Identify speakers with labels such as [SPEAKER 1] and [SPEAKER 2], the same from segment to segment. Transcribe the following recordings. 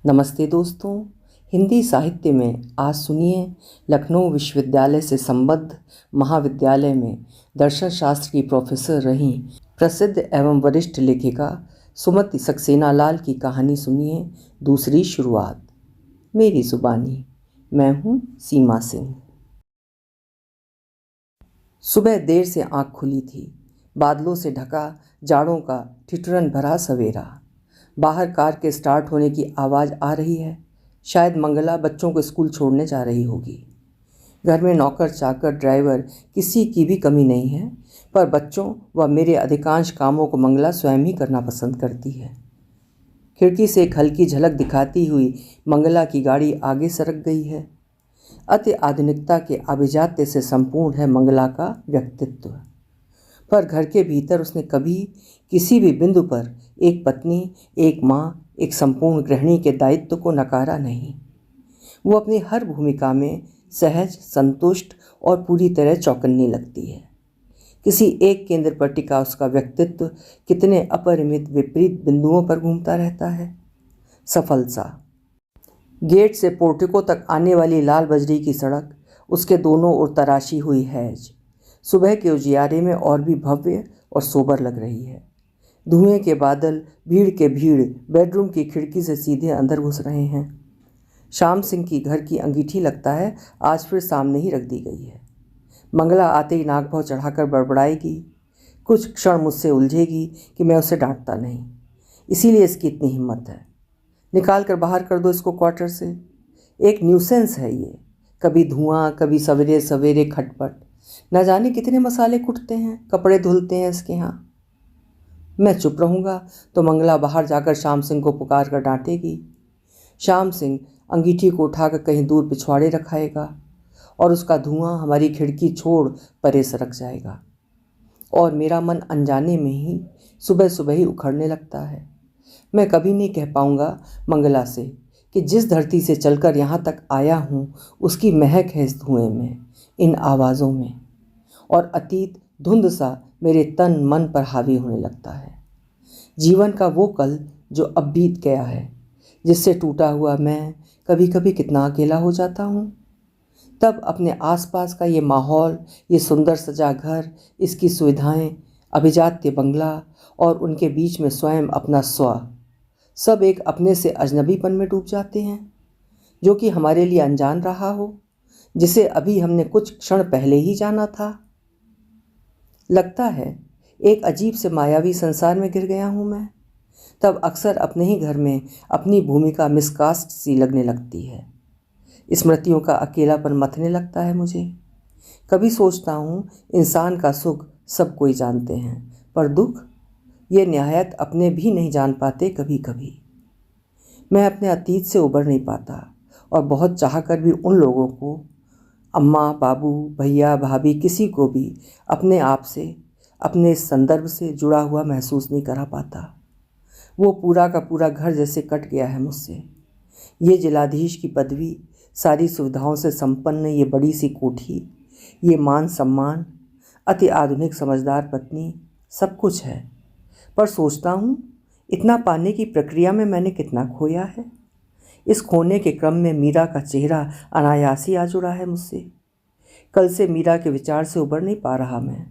[SPEAKER 1] नमस्ते दोस्तों। हिंदी साहित्य में आज सुनिए लखनऊ विश्वविद्यालय से संबद्ध महाविद्यालय में दर्शन शास्त्र की प्रोफेसर रहीं प्रसिद्ध एवं वरिष्ठ लेखिका सुमति सक्सेना लाल की कहानी। सुनिए दूसरी शुरुआत। मेरी जुबानी। मैं हूँ सीमा सिंह। सुबह देर से आँख खुली थी। बादलों से ढका जाड़ों का ठिठुरन भरा सवेरा। बाहर कार के स्टार्ट होने की आवाज़ आ रही है। शायद मंगला बच्चों को स्कूल छोड़ने जा रही होगी। घर में नौकर चाकर ड्राइवर किसी की भी कमी नहीं है, पर बच्चों व मेरे अधिकांश कामों को मंगला स्वयं ही करना पसंद करती है। खिड़की से एक हल्की झलक दिखाती हुई मंगला की गाड़ी आगे सरक गई है। अति आधुनिकता के आभिजात्य से संपूर्ण है मंगला का व्यक्तित्व, पर घर के भीतर उसने कभी किसी भी बिंदु पर एक पत्नी, एक माँ, एक संपूर्ण गृहिणी के दायित्व को नकारा नहीं। वो अपनी हर भूमिका में सहज, संतुष्ट और पूरी तरह चौकन्नी लगती है। किसी एक केंद्र पर टिका उसका व्यक्तित्व कितने अपरिमित विपरीत बिंदुओं पर घूमता रहता है। सफल सा गेट से पोर्टिको तक आने वाली लाल बजरी की सड़क उसके दोनों ओर तराशी हुई हैज सुबह के उजियारे में और भी भव्य और सोबर लग रही है। धुएं के बादल भीड़ के भीड़ बेडरूम की खिड़की से सीधे अंदर घुस रहे हैं। श्याम सिंह की घर की अंगीठी लगता है आज फिर सामने ही रख दी गई है। मंगला आते ही नाक भौं चढ़ाकर बड़बड़ाएगी। कुछ क्षण मुझसे उलझेगी कि मैं उसे डांटता नहीं, इसीलिए इसकी इतनी हिम्मत है। निकाल कर बाहर कर दो इसको क्वार्टर से। एक न्यूसेंस है ये। कभी धुआं, कभी सवेरे सवेरे खटपट। न जाने कितने मसाले कुटते हैं, कपड़े धुलते हैं इसके यहाँ। मैं चुप रहूँगा तो मंगला बाहर जाकर श्याम सिंह को पुकार कर डांटेगी। श्याम सिंह अंगीठी को उठाकर कहीं दूर पिछवाड़े रखाएगा और उसका धुआं हमारी खिड़की छोड़ परे सरक जाएगा। और मेरा मन अनजाने में ही सुबह सुबह ही उखड़ने लगता है। मैं कभी नहीं कह पाऊँगा मंगला से कि जिस धरती से चलकर यहाँ तक आया हूँ उसकी महक है इस धुएं में, इन आवाज़ों में। और अतीत धुंध सा मेरे तन मन पर हावी होने लगता है। जीवन का वो कल जो अब बीत गया है, जिससे टूटा हुआ मैं कभी कभी कितना अकेला हो जाता हूँ। तब अपने आसपास का ये माहौल, ये सुंदर सजा घर, इसकी सुविधाएं, अभिजात्य बंगला और उनके बीच में स्वयं अपना स्व, सब एक अपने से अजनबीपन में डूब जाते हैं, जो कि हमारे लिए अनजान रहा हो, जिसे अभी हमने कुछ क्षण पहले ही जाना था। लगता है एक अजीब से मायावी संसार में गिर गया हूँ मैं। तब अक्सर अपने ही घर में अपनी भूमिका मिसकास्ट सी लगने लगती है। स्मृतियों का अकेलापन मथने लगता है मुझे। कभी सोचता हूँ इंसान का सुख सब कोई जानते हैं, पर दुख ये निहायत अपने भी नहीं जान पाते कभी कभी। मैं अपने अतीत से उबर नहीं पाता और बहुत चाहकर भी उन लोगों को, अम्मा, बाबू, भैया, भाभी, किसी को भी अपने आप से, अपने संदर्भ से जुड़ा हुआ महसूस नहीं करा पाता। वो पूरा का पूरा घर जैसे कट गया है मुझसे। ये जिलाधीश की पदवी, सारी सुविधाओं से संपन्न ये बड़ी सी कोठी, ये मान सम्मान, अति आधुनिक समझदार पत्नी, सब कुछ है। पर सोचता हूँ इतना पाने की प्रक्रिया में मैंने कितना खोया है। इस खोने के क्रम में मीरा का चेहरा अनायास ही आ जुड़ा है मुझसे। कल से मीरा के विचार से उबर नहीं पा रहा मैं।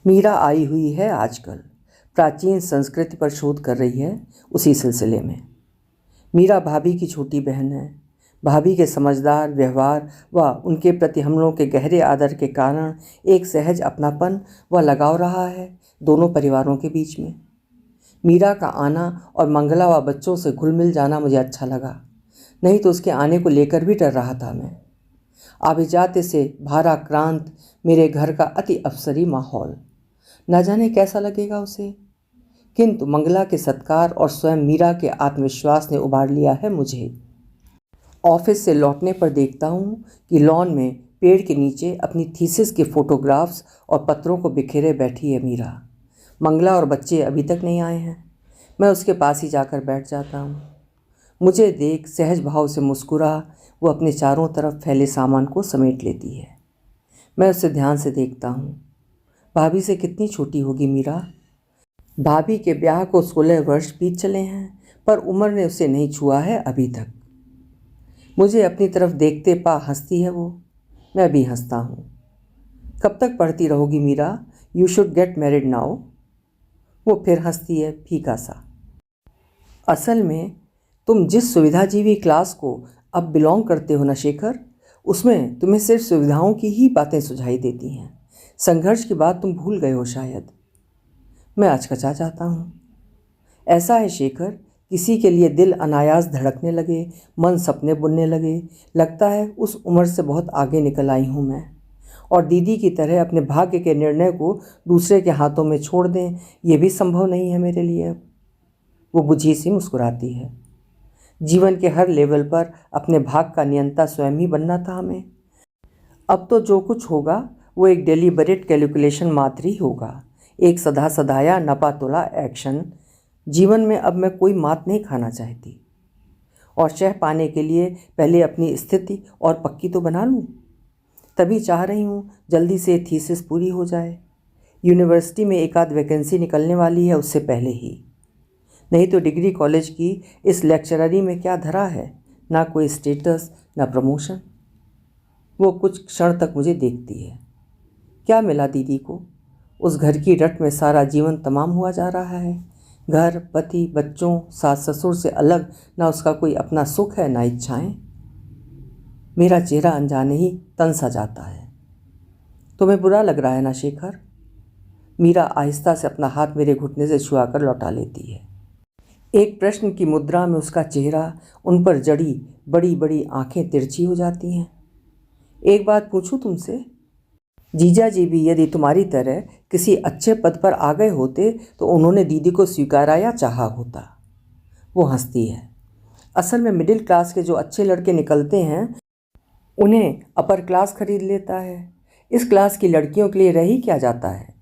[SPEAKER 1] मीरा आई हुई है आजकल, प्राचीन संस्कृति पर शोध कर रही है उसी सिलसिले में। मीरा भाभी की छोटी बहन है। भाभी के समझदार व्यवहार व उनके प्रति हम लोगों के गहरे आदर के कारण एक सहज अपनापन व लगाव रहा है दोनों परिवारों के बीच में। मीरा का आना और मंगला व बच्चों से घुल मिल जाना मुझे अच्छा लगा, नहीं तो उसके आने को लेकर भी डर रहा था मैं। आभिजात्य से भाराक्रांत मेरे घर का अति अफसरी माहौल, न जाने कैसा लगेगा उसे। किंतु मंगला के सत्कार और स्वयं मीरा के आत्मविश्वास ने उबार लिया है मुझे। ऑफिस से लौटने पर देखता हूँ कि लॉन में पेड़ के नीचे अपनी थीसिस के फोटोग्राफ्स और पत्रों को बिखेरे बैठी है मीरा। मंगला और बच्चे अभी तक नहीं आए हैं। मैं उसके पास ही जाकर बैठ जाता हूँ। मुझे देख सहज भाव से मुस्कुरा वो अपने चारों तरफ फैले सामान को समेट लेती है। मैं उसे ध्यान से देखता हूँ। भाभी से कितनी छोटी होगी मीरा। भाभी के ब्याह को 16 वर्ष बीत चले हैं, पर उम्र ने उसे नहीं छुआ है अभी तक। मुझे अपनी तरफ देखते पा हंसती है वो, मैं भी हंसता हूँ। कब तक पढ़ती रहोगी Meera? You should get married now. वो फिर हंसती है फीका सा। असल में तुम जिस सुविधाजीवी क्लास को अब बिलोंग करते हो ना शेखर, उसमें तुम्हें सिर्फ सुविधाओं की ही बातें सुझाई देती हैं। संघर्ष की बात तुम भूल गए हो शायद। मैं अचकचा जाता हूँ। ऐसा है शेखर, किसी के लिए दिल अनायास धड़कने लगे, मन सपने बुनने लगे, लगता है उस उम्र से बहुत आगे निकल आई हूँ मैं। और दीदी की तरह अपने भाग्य के निर्णय को दूसरे के हाथों में छोड़ दें, ये भी संभव नहीं है मेरे लिए अब। वो बुझी सी मुस्कुराती है। जीवन के हर लेवल पर अपने भाग का नियंता स्वयं ही बनना था हमें। अब तो जो कुछ होगा वो एक डेलिबरेट कैलकुलेशन मात्र ही होगा, एक सदा सदाया नपा तुला एक्शन। जीवन में अब मैं कोई मात नहीं खाना चाहती, और शह पाने के लिए पहले अपनी स्थिति और पक्की तो बना लूँ। तभी चाह रही हूँ जल्दी से थीसिस पूरी हो जाए। यूनिवर्सिटी में एक आध वैकेंसी निकलने वाली है उससे पहले ही। नहीं तो डिग्री कॉलेज की इस लेक्चररी में क्या धरा है, ना कोई स्टेटस ना प्रमोशन। वो कुछ क्षण तक मुझे देखती है। क्या मिला दीदी को? उस घर की रट में सारा जीवन तमाम हुआ जा रहा है। घर, पति, बच्चों, सास ससुर से अलग ना उसका कोई अपना सुख है ना इच्छाएं। मेरा चेहरा अनजाने ही तन सा जाता है। तुम्हें बुरा लग रहा है ना शेखर? मीरा आहिस्ता से अपना हाथ मेरे घुटने से छुआकर लौटा लेती है। एक प्रश्न की मुद्रा में उसका चेहरा, उन पर जड़ी बड़ी बड़ी आंखें तिरछी हो जाती हैं। एक बात पूछूं तुमसे? जीजा जी भी यदि तुम्हारी तरह किसी अच्छे पद पर आ गए होते तो उन्होंने दीदी को स्वीकारा या चाहा होता? वो हंसती है। असल में मिडिल क्लास के जो अच्छे लड़के निकलते हैं उन्हें अपर क्लास खरीद लेता है। इस क्लास की लड़कियों के लिए रह ही क्या जाता है?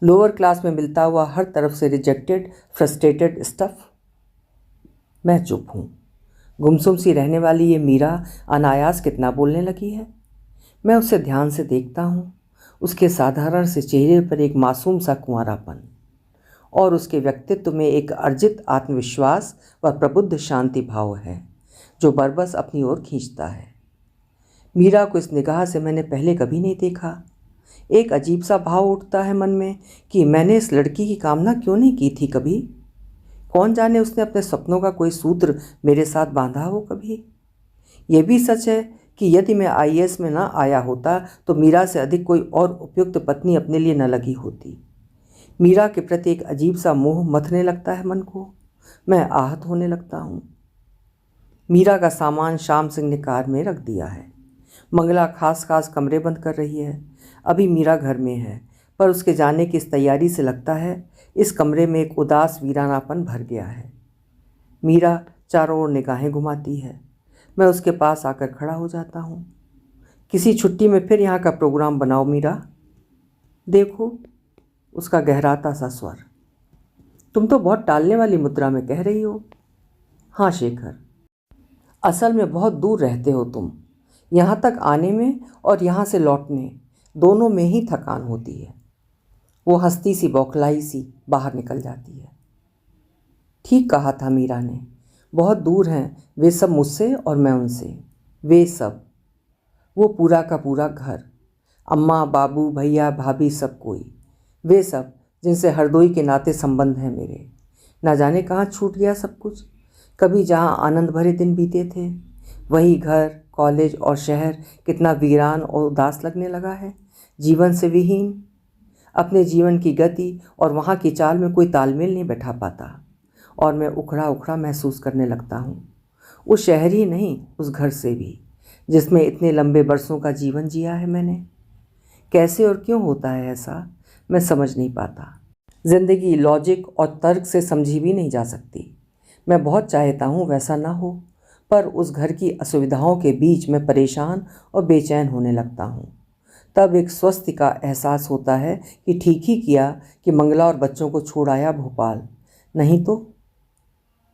[SPEAKER 1] लोअर क्लास में मिलता हुआ हर तरफ से रिजेक्टेड, फ्रस्ट्रेटेड स्टफ। मैं चुप हूँ। गुमसुम सी रहने वाली ये मीरा अनायास कितना बोलने लगी है। मैं उसे ध्यान से देखता हूँ। उसके साधारण से चेहरे पर एक मासूम सा कुंवारापन, और उसके व्यक्तित्व में एक अर्जित आत्मविश्वास व प्रबुद्ध शांति भाव है जो बरबस अपनी ओर खींचता है। मीरा को इस निगाह से मैंने पहले कभी नहीं देखा। एक अजीब सा भाव उठता है मन में कि मैंने इस लड़की की कामना क्यों नहीं की थी कभी। कौन जाने उसने अपने सपनों का कोई सूत्र मेरे साथ बांधा हो कभी। यह भी सच है कि यदि मैं आईएएस में ना आया होता तो मीरा से अधिक कोई और उपयुक्त पत्नी अपने लिए न लगी होती। मीरा के प्रति एक अजीब सा मोह मथने लगता है मन को। मैं आहत होने लगता हूँ। मीरा का सामान श्याम सिंह ने कार में रख दिया है। मंगला खास खास कमरे बंद कर रही है। अभी मीरा घर में है, पर उसके जाने की इस तैयारी से लगता है इस कमरे में एक उदास वीरानापन भर गया है। मीरा चारों ओर निगाहें घुमाती है। मैं उसके पास आकर खड़ा हो जाता हूँ। किसी छुट्टी में फिर यहाँ का प्रोग्राम बनाओ मीरा। देखो उसका गहराता सा स्वर। तुम तो बहुत टालने वाली मुद्रा में कह रही हो। हाँ शेखर, असल में बहुत दूर रहते हो तुम। यहाँ तक आने में और यहाँ से लौटने दोनों में ही थकान होती है। वो हंसती सी बौखलाई सी बाहर निकल जाती है। ठीक कहा था मीरा ने, बहुत दूर हैं वे सब मुझसे और मैं उनसे। वे सब, वो पूरा का पूरा घर, अम्मा, बाबू, भैया, भाभी, सब कोई। वे सब जिनसे हरदोई के नाते संबंध हैं मेरे। ना जाने कहाँ छूट गया सब कुछ। कभी जहाँ आनंद भरे दिन बीते थे, वही घर, कॉलेज और शहर कितना वीरान और उदास लगने लगा है। जीवन से विहीन। अपने जीवन की गति और वहाँ की चाल में कोई तालमेल नहीं बैठा पाता, और मैं उखड़ा उखड़ा महसूस करने लगता हूँ। उस शहर ही नहीं, उस घर से भी, जिसमें इतने लंबे बरसों का जीवन जिया है मैंने। कैसे और क्यों होता है ऐसा, मैं समझ नहीं पाता। ज़िंदगी लॉजिक और तर्क से समझी भी नहीं जा सकती। मैं बहुत चाहता हूँ वैसा ना हो, पर उस घर की असुविधाओं के बीच मैं परेशान और बेचैन होने लगता हूँ। तब एक स्वस्ति का एहसास होता है कि ठीक ही किया कि मंगला और बच्चों को छोड़ आया भोपाल। नहीं तो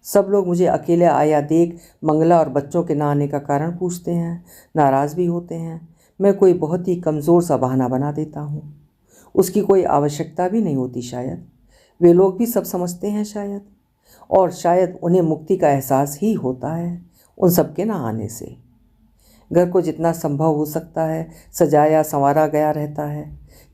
[SPEAKER 1] सब लोग मुझे अकेले आया देख मंगला और बच्चों के ना आने का कारण पूछते हैं, नाराज़ भी होते हैं। मैं कोई बहुत ही कमज़ोर सा बहाना बना देता हूँ। उसकी कोई आवश्यकता भी नहीं होती शायद। वे लोग भी सब समझते हैं शायद। और शायद उन्हें मुक्ति का एहसास ही होता है उन सब के ना आने से। घर को जितना संभव हो सकता है सजाया संवारा गया रहता है।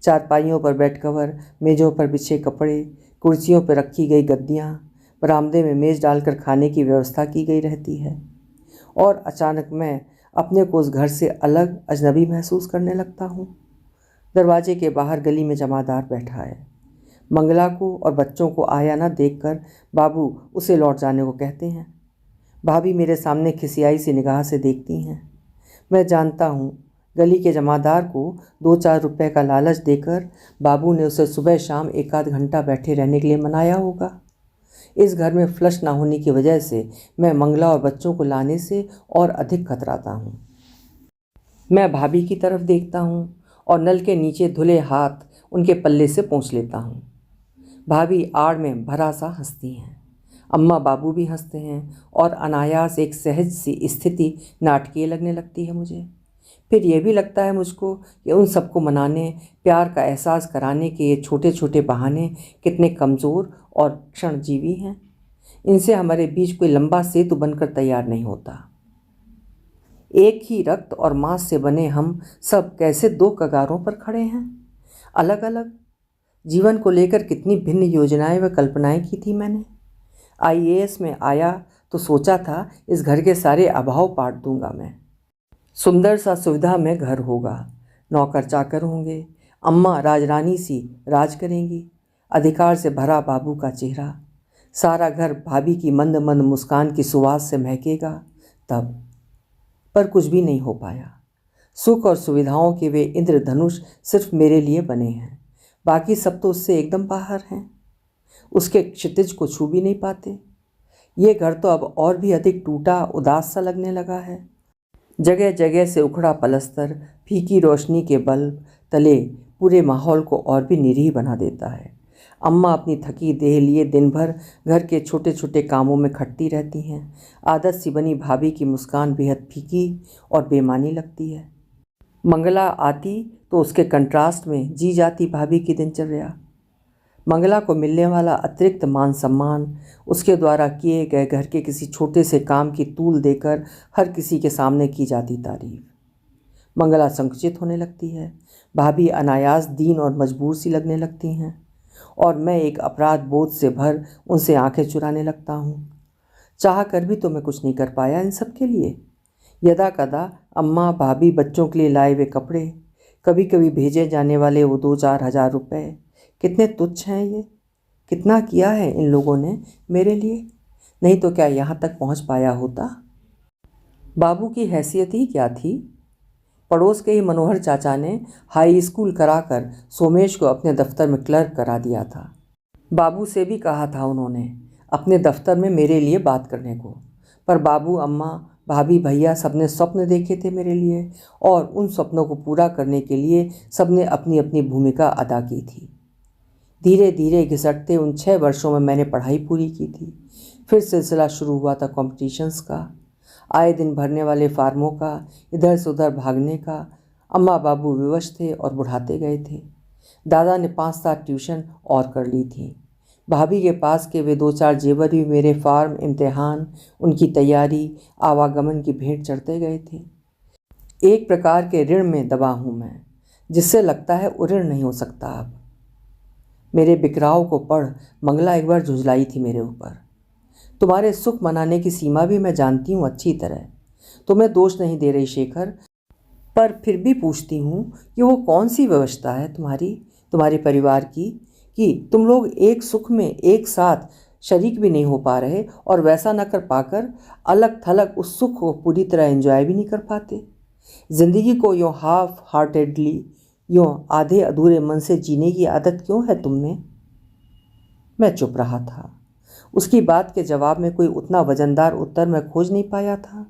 [SPEAKER 1] चारपाइयों पर बेड कवर, मेज़ों पर बिछे कपड़े, कुर्सियों पर रखी गई गद्दियाँ, बरामदे में मेज़ डालकर खाने की व्यवस्था की गई रहती है। और अचानक मैं अपने को उस घर से अलग अजनबी महसूस करने लगता हूँ। दरवाजे के बाहर गली में जमादार बैठा है। मंगला को और बच्चों को आया ना देखकर बाबू उसे लौट जाने को कहते हैं। भाभी मेरे सामने खिसियाई सी निगाह से देखती हैं। मैं जानता हूँ गली के जमादार को 2-4 रुपए का लालच देकर बाबू ने उसे सुबह शाम 1-आध घंटा बैठे रहने के लिए मनाया होगा। इस घर में फ्लश ना होने की वजह से मैं मंगला और बच्चों को लाने से और अधिक खतराता हूँ। मैं भाभी की तरफ देखता हूँ और नल के नीचे धुले हाथ उनके पल्ले से पोंछ लेता हूँ। भाभी आड़ में भरा सा हंसती हैं। अम्मा बाबू भी हंसते हैं और अनायास एक सहज सी स्थिति नाटकीय लगने लगती है मुझे। फिर यह भी लगता है मुझको कि उन सबको मनाने, प्यार का एहसास कराने के ये छोटे छोटे बहाने कितने कमज़ोर और क्षणजीवी हैं। इनसे हमारे बीच कोई लंबा सेतु बनकर तैयार नहीं होता। एक ही रक्त और मांस से बने हम सब कैसे 2 कगारों पर खड़े हैं, अलग अलग। जीवन को लेकर कितनी भिन्न योजनाएं व कल्पनाएं की थी मैंने। आईएएस में आया तो सोचा था इस घर के सारे अभाव पाट दूंगा मैं। सुंदर सा सुविधा में घर होगा, नौकर चाकर होंगे, अम्मा राजरानी सी राज करेंगी, अधिकार से भरा बाबू का चेहरा, सारा घर भाभी की मंद मंद मुस्कान की सुवास से महकेगा। तब पर कुछ भी नहीं हो पाया। सुख और सुविधाओं के वे इंद्रधनुष सिर्फ मेरे लिए बने हैं, बाकी सब तो उससे एकदम बाहर हैं। उसके क्षितिज को छू भी नहीं पाते। ये घर तो अब और भी अधिक टूटा उदास सा लगने लगा है। जगह जगह से उखड़ा पलस्तर फीकी रोशनी के बल्ब तले पूरे माहौल को और भी निरीह बना देता है। अम्मा अपनी थकी देह लिए दिन भर घर के छोटे छोटे कामों में खटती रहती हैं। आदत सी बनी भाभी की मुस्कान बेहद फीकी और बेमानी लगती है। मंगला आती तो उसके कंट्रास्ट में जी जाती भाभी की दिनचर्या। मंगला को मिलने वाला अतिरिक्त मान सम्मान, उसके द्वारा किए गए घर के किसी छोटे से काम की तूल देकर हर किसी के सामने की जाती तारीफ। मंगला संकुचित होने लगती है। भाभी अनायास दीन और मजबूर सी लगने लगती हैं और मैं एक अपराध बोध से भर उनसे आंखें चुराने लगता हूँ। चाह कर भी तो मैं कुछ नहीं कर पाया इन सब के लिए। यदा कदा अम्मा भाभी बच्चों के लिए लाए हुए कपड़े, कभी कभी भेजे जाने वाले वो 2-4 हज़ार रुपये, कितने तुच्छ हैं ये। कितना किया है इन लोगों ने मेरे लिए, नहीं तो क्या यहाँ तक पहुँच पाया होता। बाबू की हैसियत ही क्या थी। पड़ोस के ही मनोहर चाचा ने हाई स्कूल कराकर सोमेश को अपने दफ्तर में क्लर्क करा दिया था। बाबू से भी कहा था उन्होंने अपने दफ्तर में मेरे लिए बात करने को, पर बाबू अम्मा भाभी भैया सबने स्वप्न देखे थे मेरे लिए और उन स्वप्नों को पूरा करने के लिए सबने अपनी अपनी भूमिका अदा की थी। धीरे धीरे घिसटते उन 6 वर्षों में मैंने पढ़ाई पूरी की थी। फिर सिलसिला शुरू हुआ था कॉम्पिटिशन्स का, आए दिन भरने वाले फार्मों का, इधर से उधर भागने का। अम्मा बाबू विवश थे और बुढ़ाते गए थे। दादा ने 5-7 ट्यूशन और कर ली थी। भाभी के पास के वे 2-4 जेवर भी मेरे फार्म, इम्तिहान, उनकी तैयारी, आवागमन की भेंट चढ़ते गए थे। एक प्रकार के ऋण में दबा हूँ मैं, जिससे लगता है उऋण नहीं हो सकता अब। मेरे बिखराव को पढ़ मंगला एक बार झुंझलाई थी मेरे ऊपर। तुम्हारे सुख मनाने की सीमा भी मैं जानती हूँ अच्छी तरह। तुम्हें दोष नहीं दे रही शेखर, पर फिर भी पूछती हूँ कि वो कौन सी व्यवस्था है तुम्हारे परिवार की कि तुम लोग एक सुख में एक साथ शरीक भी नहीं हो पा रहे और वैसा न कर पाकर अलग थलग उस सुख को पूरी तरह एंजॉय भी नहीं कर पाते। ज़िंदगी को यूँ हाफ हार्टेडली, यूँ आधे अधूरे मन से जीने की आदत क्यों है तुम में। मैं चुप रहा था। उसकी बात के जवाब में कोई उतना वजनदार उत्तर मैं खोज नहीं पाया था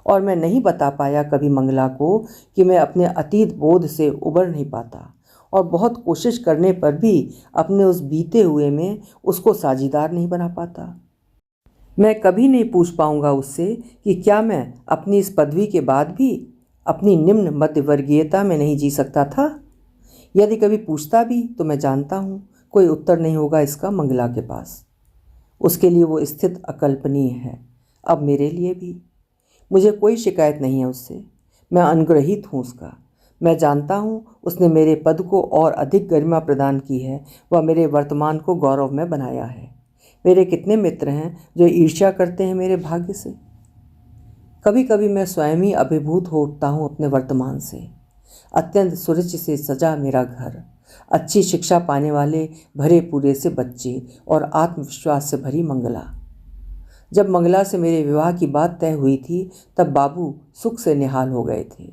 [SPEAKER 1] और मैं नहीं बता पाया कभी मंगला को कि मैं अपने अतीत बोध से उबर नहीं पाता और बहुत कोशिश करने पर भी अपने उस बीते हुए में उसको साझीदार नहीं बना पाता। मैं कभी नहीं पूछ पाऊंगा उससे कि क्या मैं अपनी इस पदवी के बाद भी अपनी निम्न मध्यवर्गीयता में नहीं जी सकता था। यदि कभी पूछता भी तो मैं जानता हूँ कोई उत्तर नहीं होगा इसका मंगला के पास। उसके लिए वो स्थिति अकल्पनीय है, अब मेरे लिए भी। मुझे कोई शिकायत नहीं है उससे, मैं अनुग्रहित हूँ उसका। मैं जानता हूँ उसने मेरे पद को और अधिक गरिमा प्रदान की है, वह मेरे वर्तमान को गौरव में बनाया है। मेरे कितने मित्र हैं जो ईर्ष्या करते हैं मेरे भाग्य से। कभी कभी मैं स्वयं ही अभिभूत हो उठता हूँ अपने वर्तमान से। अत्यंत सुरुचि से सजा मेरा घर, अच्छी शिक्षा पाने वाले भरे पूरे से बच्चे और आत्मविश्वास से भरी मंगला। जब मंगला से मेरे विवाह की बात तय हुई थी तब बाबू सुख से निहाल हो गए थे।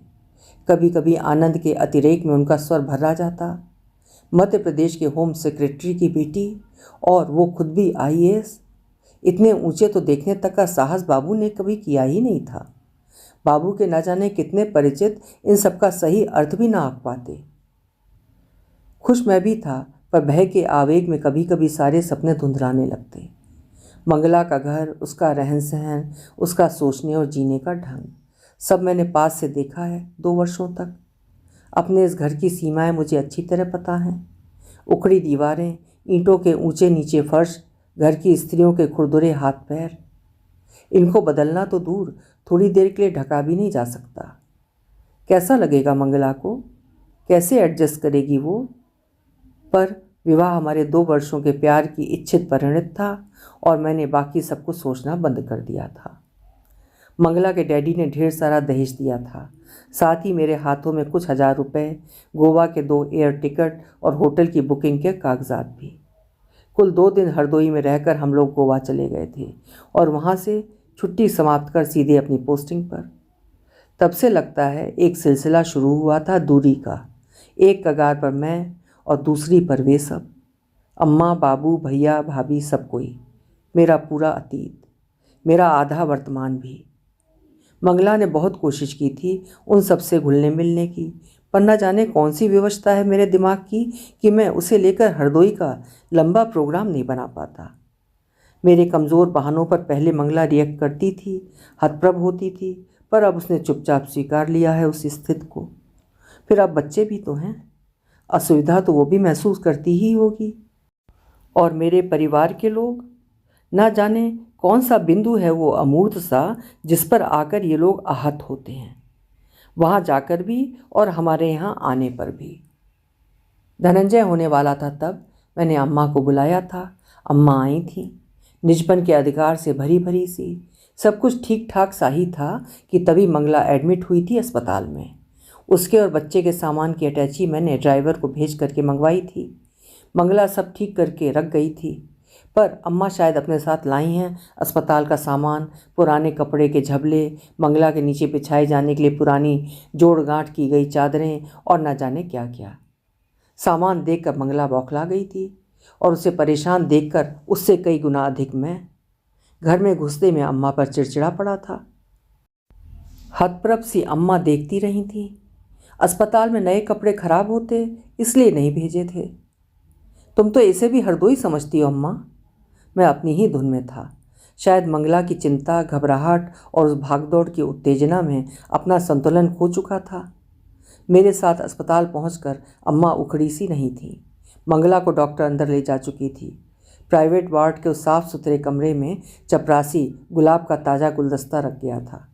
[SPEAKER 1] कभी कभी आनंद के अतिरेक में उनका स्वर भर्रा जाता। मध्य प्रदेश के होम सेक्रेटरी की बेटी और वो खुद भी आईएएस, इतने ऊंचे तो देखने तक का साहस बाबू ने कभी किया ही नहीं था। बाबू के न जाने कितने परिचित इन सब का सही अर्थ भी ना आंक पाते। खुश मैं भी था, पर भय के आवेग में कभी कभी सारे सपने धुंधलाने लगते। मंगला का घर, उसका रहन सहन, उसका सोचने और जीने का ढंग, सब मैंने पास से देखा है 2 वर्षों तक। अपने इस घर की सीमाएं मुझे अच्छी तरह पता हैं। उखड़ी दीवारें, ईंटों के ऊंचे नीचे फर्श, घर की स्त्रियों के खुरदुरे हाथ पैर, इनको बदलना तो दूर, थोड़ी देर के लिए ढका भी नहीं जा सकता। कैसा लगेगा मंगला को, कैसे एडजस्ट करेगी वो। पर विवाह हमारे 2 वर्षों के प्यार की इच्छित परिणत था और मैंने बाकी सब कुछ सोचना बंद कर दिया था। मंगला के डैडी ने ढेर सारा दहेज दिया था, साथ ही मेरे हाथों में कुछ हजार रुपए, गोवा के 2 एयर टिकट और होटल की बुकिंग के कागजात भी। कुल 2 दिन हरदोई में रहकर हम लोग गोवा चले गए थे और वहाँ से छुट्टी समाप्त कर सीधे अपनी पोस्टिंग पर। तब से लगता है एक सिलसिला शुरू हुआ था दूरी का, एक कगार पर मैं और दूसरी पर वे सब, अम्मा, बाबू, भैया, भाभी, सब कोई, मेरा पूरा अतीत, मेरा आधा वर्तमान भी। मंगला ने बहुत कोशिश की थी उन सब से घुलने मिलने की, पर न जाने कौन सी विवशता है मेरे दिमाग की कि मैं उसे लेकर हरदोई का लंबा प्रोग्राम नहीं बना पाता। मेरे कमज़ोर बहानों पर पहले मंगला रिएक्ट करती थी, हतप्रभ होती थी, पर अब उसने चुपचाप स्वीकार लिया है उस स्थिति को। फिर अब बच्चे भी तो हैं, असुविधा तो वो भी महसूस करती ही होगी। और मेरे परिवार के लोग, ना जाने कौन सा बिंदु है वो अमूर्त सा जिस पर आकर ये लोग आहत होते हैं, वहाँ जाकर भी और हमारे यहाँ आने पर भी। धनंजय होने वाला था तब मैंने अम्मा को बुलाया था। अम्मा आई थी, निजपन के अधिकार से भरी भरी सी। सब कुछ ठीक ठाक सा ही था कि तभी मंगला एडमिट हुई थी अस्पताल में। उसके और बच्चे के सामान की अटैची मैंने ड्राइवर को भेज करके मंगवाई थी। मंगला सब ठीक करके रख गई थी, पर अम्मा शायद अपने साथ लाई हैं अस्पताल का सामान, पुराने कपड़े के झबले, मंगला के नीचे बिछाए जाने के लिए पुरानी जोड़ गांठ की गई चादरें और न जाने क्या क्या। सामान देखकर मंगला बौखला गई थी और उसे परेशान देखकर उससे कई गुना अधिक मैं। घर में घुसते में अम्मा पर चिड़चिड़ा पड़ा था। हतप्रभ सी अम्मा देखती रही थी। अस्पताल में नए कपड़े खराब होते इसलिए नहीं भेजे थे। तुम तो इसे भी हरदोई समझती हो अम्मा। मैं अपनी ही धुन में था। शायद मंगला की चिंता, घबराहट और उस भागदौड़ की उत्तेजना में अपना संतुलन खो चुका था। मेरे साथ अस्पताल पहुंचकर अम्मा उखड़ी सी नहीं थी। मंगला को डॉक्टर अंदर ले जा चुकी थी। प्राइवेट वार्ड के उस साफ सुथरे कमरे में चपरासी गुलाब का ताज़ा गुलदस्ता रख गया था।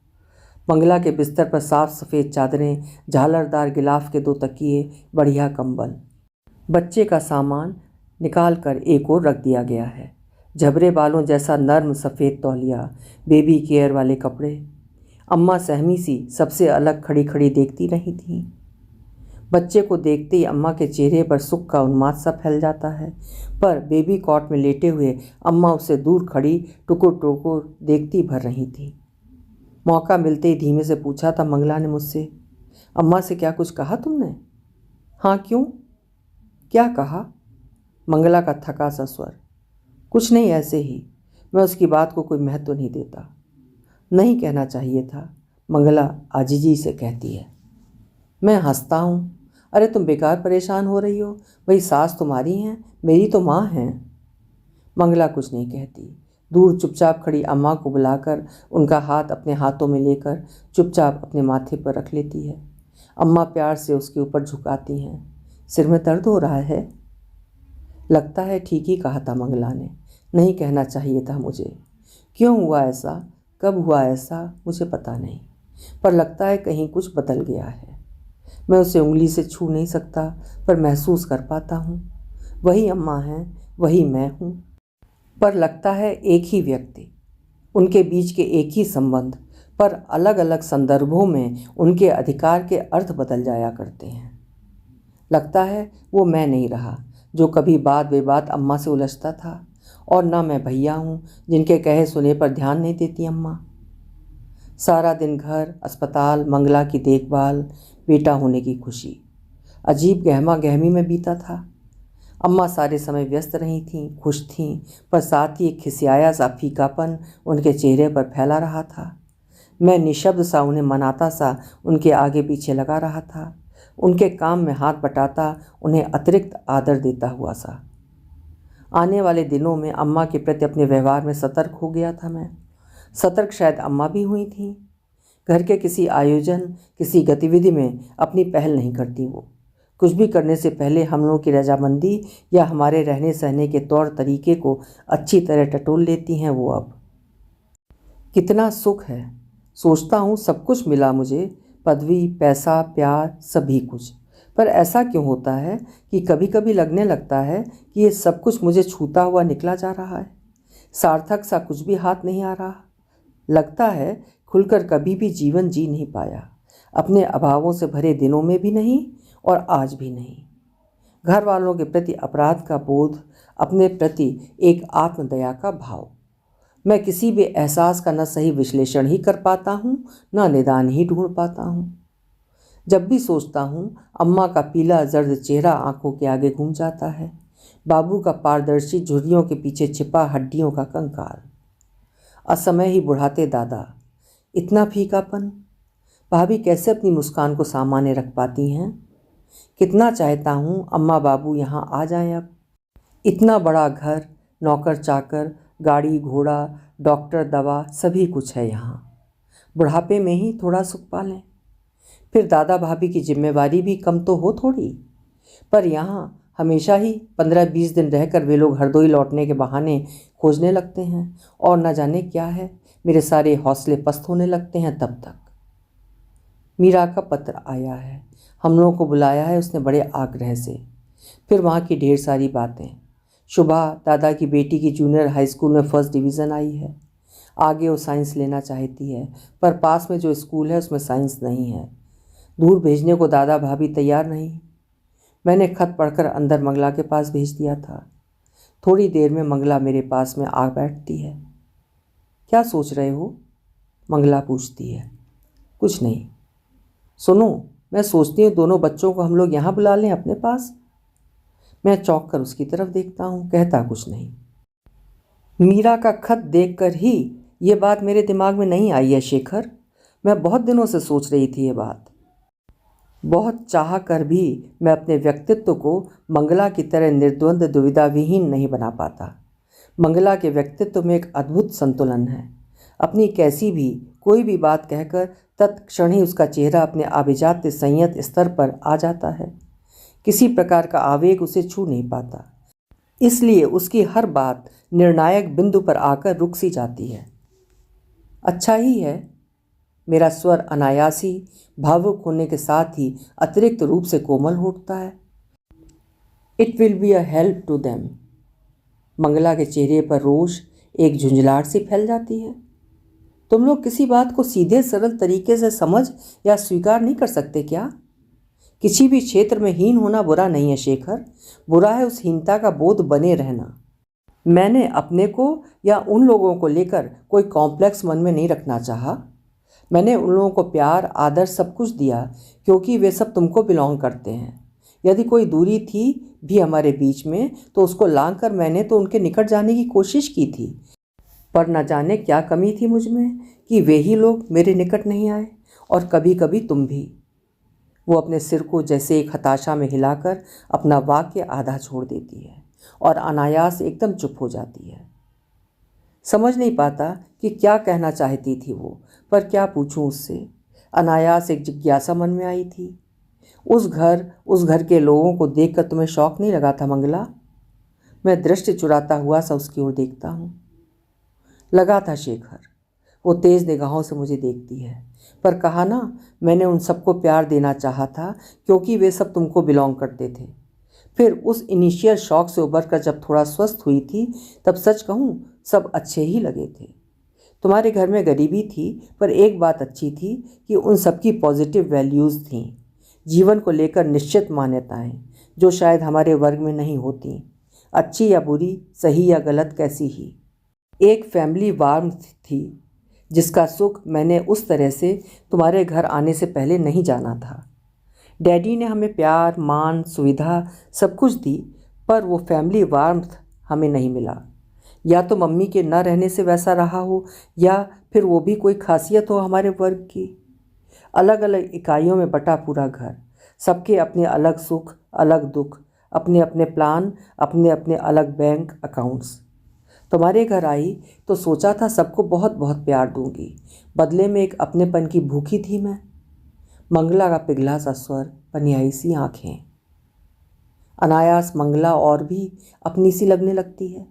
[SPEAKER 1] मंगला के बिस्तर पर साफ सफ़ेद चादरें, झालरदार गिलाफ के 2 तकिए, बढ़िया कंबल। बच्चे का सामान निकाल कर एक ओर रख दिया गया है। झबरे बालों जैसा नर्म सफ़ेद तौलिया, बेबी केयर वाले कपड़े। अम्मा सहमी सी सबसे अलग खड़ी खड़ी देखती रही थी। बच्चे को देखते ही अम्मा के चेहरे पर सुख का उन्माद सा फैल जाता है, पर बेबी कॉट में लेटे हुए अम्मा उससे दूर खड़ी टुकुर टुकुर देखती भर रही थी। मौका मिलते ही धीमे से पूछा था मंगला ने मुझसे, अम्मा से क्या कुछ कहा तुमने? हाँ, क्यों? क्या कहा? मंगला का थका सा स्वर। कुछ नहीं, ऐसे ही। मैं उसकी बात को कोई महत्व नहीं देता। नहीं कहना चाहिए था, मंगला आजीजी से कहती है। मैं हंसता हूँ। अरे तुम बेकार परेशान हो रही हो, वही सास तुम्हारी हैं, मेरी तो माँ हैं। मंगला कुछ नहीं कहती। दूर चुपचाप खड़ी अम्मा को बुलाकर उनका हाथ अपने हाथों में लेकर चुपचाप अपने माथे पर रख लेती है। अम्मा प्यार से उसके ऊपर झुकाती हैं। सिर में दर्द हो रहा है? लगता है ठीक ही कहा था मंगला ने। नहीं कहना चाहिए था मुझे। क्यों हुआ ऐसा, कब हुआ ऐसा, मुझे पता नहीं, पर लगता है कहीं कुछ बदल गया है। मैं उसे उंगली से छू नहीं सकता, पर महसूस कर पाता हूँ। वही अम्मा हैं, वही मैं हूँ, पर लगता है एक ही व्यक्ति। उनके बीच के एक ही संबंध, पर अलग अलग संदर्भों में उनके अधिकार के अर्थ बदल जाया करते हैं। लगता है वो मैं नहीं रहा जो कभी बात बेबात अम्मा से उलझता था, और ना मैं भैया हूँ जिनके कहे सुने पर ध्यान नहीं देती अम्मा। सारा दिन घर, अस्पताल, मंगला की देखभाल, बेटा होने की खुशी, अजीब गहमा गहमी में बीता था। अम्मा सारे समय व्यस्त रही थीं, खुश थीं, पर साथ ही एक खिसियाया सा फीकापन उनके चेहरे पर फैला रहा था। मैं निशब्द सा उन्हें मनाता सा उनके आगे पीछे लगा रहा था, उनके काम में हाथ बटाता, उन्हें अतिरिक्त आदर देता हुआ सा। आने वाले दिनों में अम्मा के प्रति अपने व्यवहार में सतर्क हो गया था मैं। सतर्क शायद अम्मा भी हुई थीं। घर के किसी आयोजन, किसी गतिविधि में अपनी पहल नहीं करती वो। कुछ भी करने से पहले हम लोगों की रजामंदी या हमारे रहने सहने के तौर तरीके को अच्छी तरह टटोल लेती हैं वो। अब कितना सुख है, सोचता हूँ सब कुछ मिला मुझे, पदवी, पैसा, प्यार, सभी कुछ। पर ऐसा क्यों होता है कि कभी कभी लगने लगता है कि ये सब कुछ मुझे छूता हुआ निकला जा रहा है। सार्थक सा कुछ भी हाथ नहीं आ रहा। लगता है खुलकर कभी भी जीवन जी नहीं पाया, अपने अभावों से भरे दिनों में भी नहीं और आज भी नहीं। घर वालों के प्रति अपराध का बोध, अपने प्रति एक आत्मदया का भाव। मैं किसी भी एहसास का न सही विश्लेषण ही कर पाता हूँ, न निदान ही ढूंढ पाता हूँ। जब भी सोचता हूँ, अम्मा का पीला जर्द चेहरा आंखों के आगे घूम जाता है, बाबू का पारदर्शी झुर्रियों के पीछे छिपा हड्डियों का कंकाल, असमय ही बुढ़ाते दादा, इतना फीकापन। भाभी कैसे अपनी मुस्कान को सामान्य रख पाती हैं। कितना चाहता हूँ अम्मा बाबू यहाँ आ जाएं अब। इतना बड़ा घर, नौकर चाकर, गाड़ी घोड़ा, डॉक्टर, दवा, सभी कुछ है यहाँ। बुढ़ापे में ही थोड़ा सुख पालें। फिर दादा भाभी की जिम्मेवारी भी कम तो हो थोड़ी। पर यहाँ हमेशा ही 15-20 दिन रहकर वे लोग हरदोई लौटने के बहाने खोजने लगते हैं, और न जाने क्या है, मेरे सारे हौसले पस्त होने लगते हैं। तब तक मीरा का पत्र आया है, हम लोगों को बुलाया है उसने बड़े आग्रह से। फिर वहाँ की ढेर सारी बातें। शुभा दादा की बेटी की जूनियर हाई स्कूल में फर्स्ट डिवीज़न आई है। आगे वो साइंस लेना चाहती है, पर पास में जो स्कूल है उसमें साइंस नहीं है। दूर भेजने को दादा भाभी तैयार नहीं। मैंने खत पढ़कर अंदर मंगला के पास भेज दिया था। थोड़ी देर में मंगला मेरे पास में आ बैठती है। क्या सोच रहे हो, मंगला पूछती है। कुछ नहीं। सुनो, मैं सोचती हूँ दोनों बच्चों को हम लोग यहाँ बुला लें अपने पास। मैं चौंक कर उसकी तरफ देखता हूँ, कहता कुछ नहीं। मीरा का खत देखकर ही ये बात मेरे दिमाग में नहीं आई है शेखर। मैं बहुत दिनों से सोच रही थी ये बात। बहुत चाह कर भी मैं अपने व्यक्तित्व को मंगला की तरह निर्द्वंद दुविधा विहीन नहीं बना पाता। मंगला के व्यक्तित्व में एक अद्भुत संतुलन है। अपनी कैसी भी कोई भी बात कहकर तत्क्षण ही उसका चेहरा अपने आभिजात्य संयत स्तर पर आ जाता है। किसी प्रकार का आवेग उसे छू नहीं पाता, इसलिए उसकी हर बात निर्णायक बिंदु पर आकर रुक सी जाती है। अच्छा ही है। मेरा स्वर अनायासी भावुक होने के साथ ही अतिरिक्त रूप से कोमल हो उठता है। It will be a help to them. Mangala के चेहरे पर रोष एक झुंझलाहट सी फैल जाती है। तुम लोग किसी बात को सीधे सरल तरीके से समझ या स्वीकार नहीं कर सकते क्या? किसी भी क्षेत्र में हीन होना बुरा नहीं है शेखर, बुरा है उस हीनता का बोध बने रहना। मैंने अपने को या उन लोगों को लेकर कोई कॉम्प्लेक्स मन में नहीं रखना चाहा। मैंने उन लोगों को प्यार, आदर सब कुछ दिया क्योंकि वे सब तुमको बिलोंग करते हैं। यदि कोई दूरी थी भी हमारे बीच में तो उसको लांघ कर मैंने तो उनके निकट जाने की कोशिश की थी, पर न जाने क्या कमी थी मुझ में कि वे ही लोग मेरे निकट नहीं आए, और कभी कभी तुम भी। वो अपने सिर को जैसे एक हताशा में हिलाकर अपना वाक्य आधा छोड़ देती है और अनायास एकदम चुप हो जाती है। समझ नहीं पाता कि क्या कहना चाहती थी वो, पर क्या पूछूं उससे। अनायास एक जिज्ञासा मन में आई थी। उस घर के लोगों को देखकर तुम्हें शौक नहीं लगा था मंगला? मैं दृष्टि चुराता हुआ सा उसकी ओर देखता हूँ। लगा था शेखर, वो तेज़ निगाहों से मुझे देखती है, पर कहा ना, मैंने उन सबको प्यार देना चाहा था क्योंकि वे सब तुमको बिलोंग करते थे। फिर उस इनिशियल शॉक से उबर कर जब थोड़ा स्वस्थ हुई थी, तब सच कहूँ सब अच्छे ही लगे थे। तुम्हारे घर में गरीबी थी, पर एक बात अच्छी थी कि उन सबकी पॉजिटिव वैल्यूज़ थीं, जीवन को लेकर निश्चित मान्यताएं, जो शायद हमारे वर्ग में नहीं होती। अच्छी या बुरी, सही या गलत, कैसी ही एक फैमिली वार्मथ थी जिसका सुख मैंने उस तरह से तुम्हारे घर आने से पहले नहीं जाना था। डैडी ने हमें प्यार, मान, सुविधा सब कुछ दी, पर वो फैमिली वार्मथ हमें नहीं मिला। या तो मम्मी के न रहने से वैसा रहा हो, या फिर वो भी कोई खासियत हो हमारे वर्ग की। अलग अलग इकाइयों में बटा पूरा घर, सबके अपने अलग सुख, अलग दुख, अपने अपने प्लान, अपने अपने अलग बैंक अकाउंट्स। तुम्हारे घर आई तो सोचा था सबको बहुत बहुत प्यार दूंगी, बदले में एक अपनेपन की भूखी थी मैं। मंगला का पिघला सा स्वर, पनियाई सी आँखें। अनायास मंगला और भी अपनी सी लगने लगती है।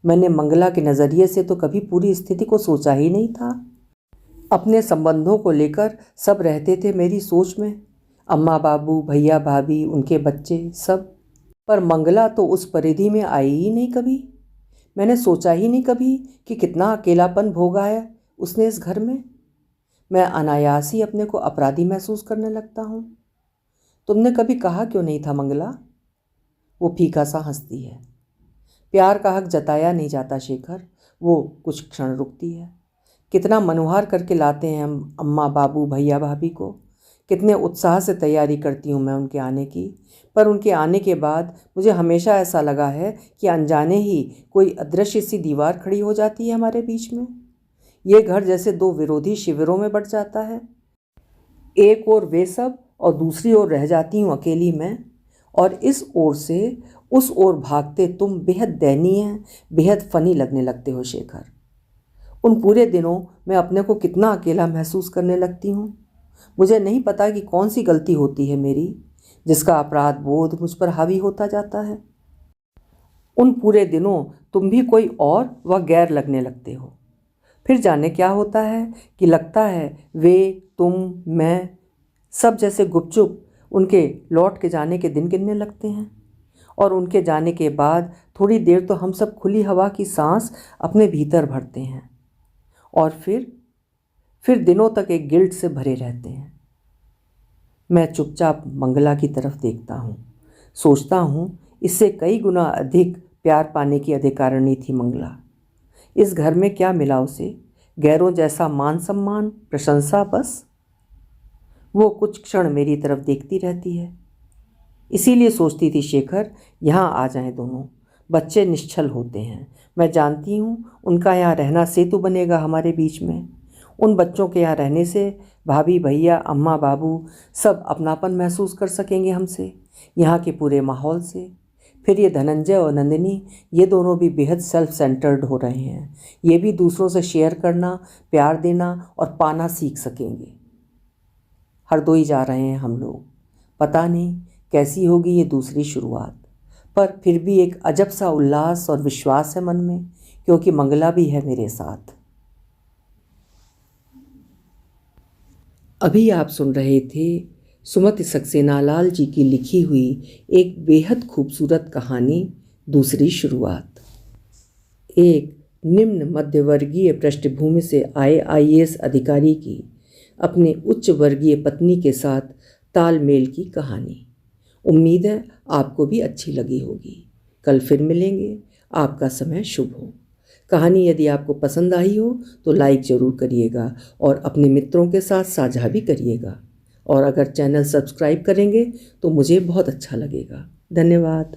[SPEAKER 1] मैंने मंगला के नज़रिए से तो कभी पूरी स्थिति को सोचा ही नहीं था। अपने संबंधों को लेकर सब रहते थे मेरी सोच में, अम्मा बाबू, भैया भाभी, उनके बच्चे सब। पर मंगला तो उस परिधि में आई ही नहीं कभी। मैंने सोचा ही नहीं कभी कि कितना अकेलापन भोगा है उसने इस घर में। मैं अनायास ही अपने को अपराधी महसूस करने लगता हूँ। तुमने कभी कहा क्यों नहीं था मंगला? वो फीका सा हंसती है। प्यार का हक जताया नहीं जाता शेखर, वो कुछ क्षण रुकती है। कितना मनोहार करके लाते हैं हम अम्मा बाबू, भैया भाभी को। कितने उत्साह से तैयारी करती हूँ मैं उनके आने की, पर उनके आने के बाद मुझे हमेशा ऐसा लगा है कि अनजाने ही कोई अदृश्य सी दीवार खड़ी हो जाती है हमारे बीच में। ये घर जैसे दो विरोधी शिविरों में बंट जाता है। एक ओर वे सब और दूसरी ओर रह जाती हूँ अकेली मैं, और इस ओर से उस ओर भागते तुम बेहद दयनीय, बेहद फनी लगने लगते हो शेखर। उन पूरे दिनों मैं अपने को कितना अकेला महसूस करने लगती हूँ। मुझे नहीं पता कि कौन सी गलती होती है मेरी, जिसका अपराध बोध मुझ पर हावी होता जाता है। उन पूरे दिनों तुम भी कोई और व गैर लगने लगते हो। फिर जाने क्या होता है कि लगता है वे, तुम, मैं सब जैसे गुपचुप उनके लौट के जाने के दिन गिनने लगते हैं। और उनके जाने के बाद थोड़ी देर तो हम सब खुली हवा की सांस अपने भीतर भरते हैं, और फिर दिनों तक एक गिल्ट से भरे रहते हैं। मैं चुपचाप मंगला की तरफ देखता हूँ, सोचता हूँ इससे कई गुना अधिक प्यार पाने की अधिकारिणी थी मंगला। इस घर में क्या मिला उसे? गैरों जैसा मान सम्मान, प्रशंसा, बस। वो कुछ क्षण मेरी तरफ देखती रहती है। इसीलिए सोचती थी शेखर, यहाँ आ जाएं दोनों। बच्चे निश्चल होते हैं, मैं जानती हूँ उनका यहाँ रहना सेतु बनेगा हमारे बीच में। उन बच्चों के यहाँ रहने से भाभी, भैया, अम्मा बाबू सब अपनापन महसूस कर सकेंगे हमसे, यहाँ के पूरे माहौल से। फिर ये धनंजय और नंदिनी, ये दोनों भी बेहद सेल्फ सेंटर्ड हो रहे हैं। ये भी दूसरों से शेयर करना, प्यार देना और पाना सीख सकेंगे। हरदोई जा रहे हैं हम लोग। पता नहीं कैसी होगी ये दूसरी शुरुआत, पर फिर भी एक अजब सा उल्लास और विश्वास है मन में, क्योंकि मंगला भी है मेरे साथ। अभी आप सुन रहे थे सुमति सक्सेनालाल जी की लिखी हुई एक बेहद खूबसूरत कहानी, दूसरी शुरुआत। एक निम्न मध्यवर्गीय पृष्ठभूमि से आए आईएएस अधिकारी की अपने उच्च वर्गीय पत्नी के साथ तालमेल की कहानी। उम्मीद है आपको भी अच्छी लगी होगी। कल फिर मिलेंगे। आपका समय शुभ हो। कहानी यदि आपको पसंद आई हो तो लाइक ज़रूर करिएगा और अपने मित्रों के साथ साझा भी करिएगा। और अगर चैनल सब्सक्राइब करेंगे तो मुझे बहुत अच्छा लगेगा। धन्यवाद।